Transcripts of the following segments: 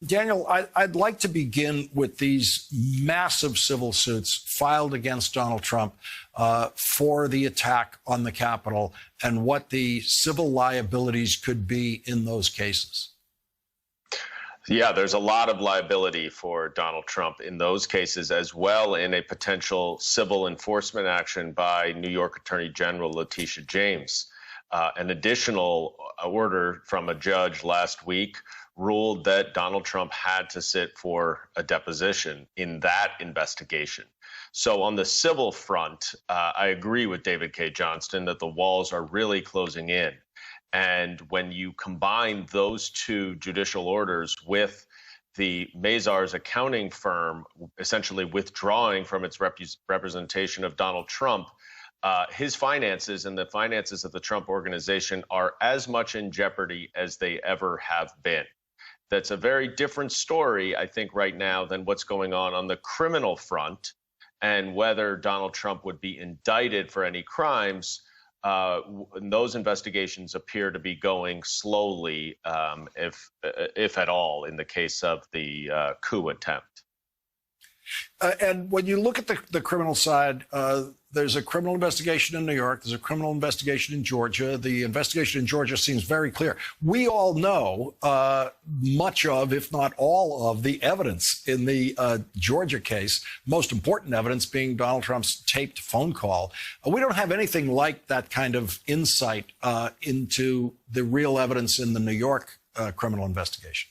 Daniel, I'd like to begin with these massive civil suits filed against Donald Trump for the attack on the Capitol and what the civil liabilities could be in those cases. Yeah, there's a lot of liability for Donald Trump in those cases, as well in a potential civil enforcement action by New York Attorney General Letitia James. An additional order from a judge last week ruled that Donald Trump had to sit for a deposition in that investigation. So on the civil front, I agree with David Cay Johnston that the walls are really closing in. And when you combine those two judicial orders with the Mazars accounting firm essentially withdrawing from its representation of Donald Trump, his finances and the finances of the Trump Organization are as much in jeopardy as they ever have been. That's a very different story, I think, right now than what's going on the criminal front, and whether Donald Trump would be indicted for any crimes. Those investigations appear to be going slowly, if at all, in the case of the coup attempt. And when you look at the criminal side, there's a criminal investigation in New York. There's a criminal investigation in Georgia. The investigation in Georgia seems very clear. We all know much of, if not all of, the evidence in the Georgia case, most important evidence being Donald Trump's taped phone call. We don't have anything like that kind of insight into the real evidence in the New York criminal investigation.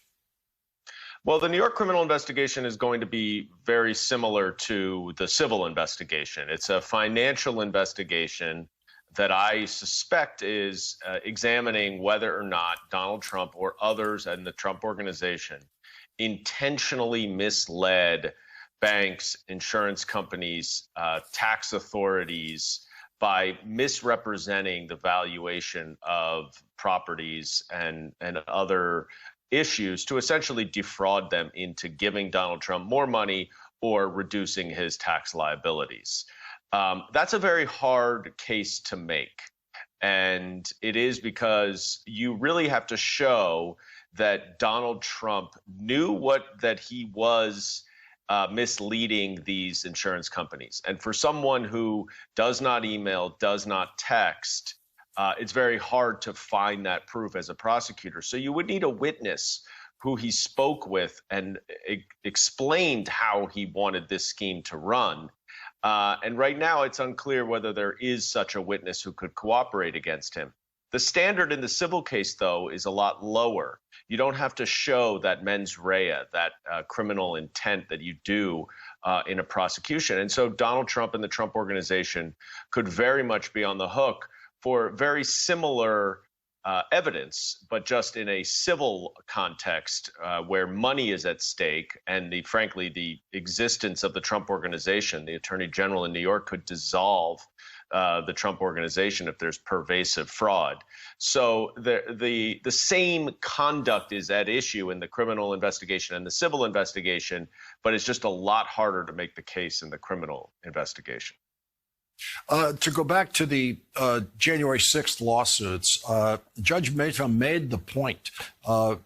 Well, the New York criminal investigation is going to be very similar to the civil investigation. It's a financial investigation that I suspect is examining whether or not Donald Trump or others in the Trump Organization intentionally misled banks, insurance companies, tax authorities by misrepresenting the valuation of properties and other issues to essentially defraud them into giving Donald Trump more money or reducing his tax liabilities. That's a very hard case to make. And it is because you really have to show that Donald Trump knew that he was misleading these insurance companies. And for someone who does not email, does not text, it's very hard to find that proof as a prosecutor. So you would need a witness who he spoke with and explained how he wanted this scheme to run. And right now, it's unclear whether there is such a witness who could cooperate against him. The standard in the civil case, though, is a lot lower. You don't have to show that mens rea, that criminal intent that you do in a prosecution. And so Donald Trump and the Trump Organization could very much be on the hook for very similar evidence, but just in a civil context where money is at stake, and frankly, the existence of the Trump Organization. The Attorney General in New York could dissolve the Trump Organization if there's pervasive fraud. So the same conduct is at issue in the criminal investigation and the civil investigation, but it's just a lot harder to make the case in the criminal investigation. To go back to the January 6th lawsuits, Judge Mehta made the point,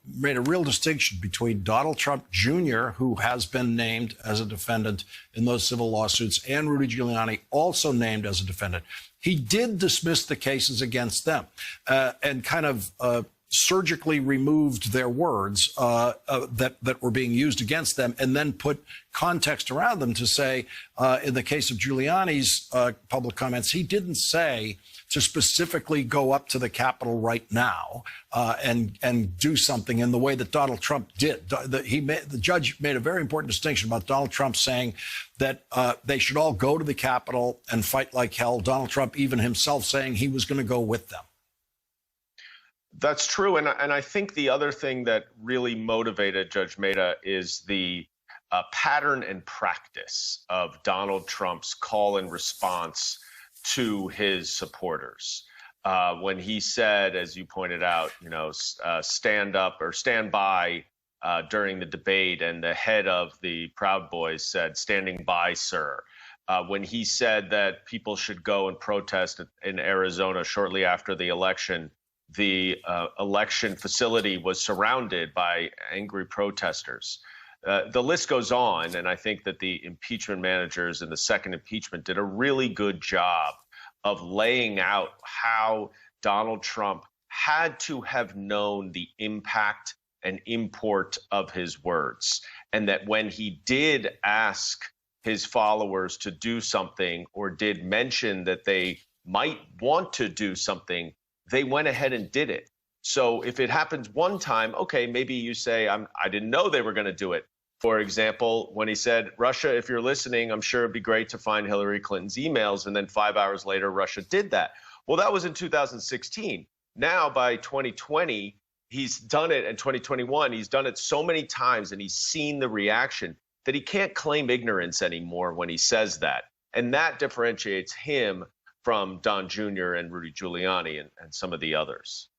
made a real distinction between Donald Trump Jr., who has been named as a defendant in those civil lawsuits, and Rudy Giuliani, also named as a defendant. He did dismiss the cases against them and kind of surgically removed their words that were being used against them, and then put context around them to say, in the case of Giuliani's public comments, he didn't say to specifically go up to the Capitol right now and do something in the way that Donald Trump did. The judge made a very important distinction about Donald Trump saying that they should all go to the Capitol and fight like hell. Donald Trump even himself saying he was going to go with them. That's true. And I think the other thing that really motivated Judge Mehta is the pattern and practice of Donald Trump's call and response to his supporters. When he said, as you pointed out, stand up or stand by during the debate, and the head of the Proud Boys said, "Standing by, sir." When he said that people should go and protest in Arizona shortly after the election, the election facility was surrounded by angry protesters. The list goes on, and I think that the impeachment managers in the second impeachment did a really good job of laying out how Donald Trump had to have known the impact and import of his words, and that when he did ask his followers to do something or did mention that they might want to do something, they went ahead and did it. So if it happens one time, okay, maybe you say, I didn't know they were going to do it. For example, when he said, Russia, if you're listening, I'm sure it'd be great to find Hillary Clinton's emails. And then 5 hours later, Russia did that. Well, that was in 2016. Now, by 2020, he's done it. In 2021, he's done it so many times and he's seen the reaction that he can't claim ignorance anymore when he says that. And that differentiates him from Don Jr. and Rudy Giuliani and some of the others.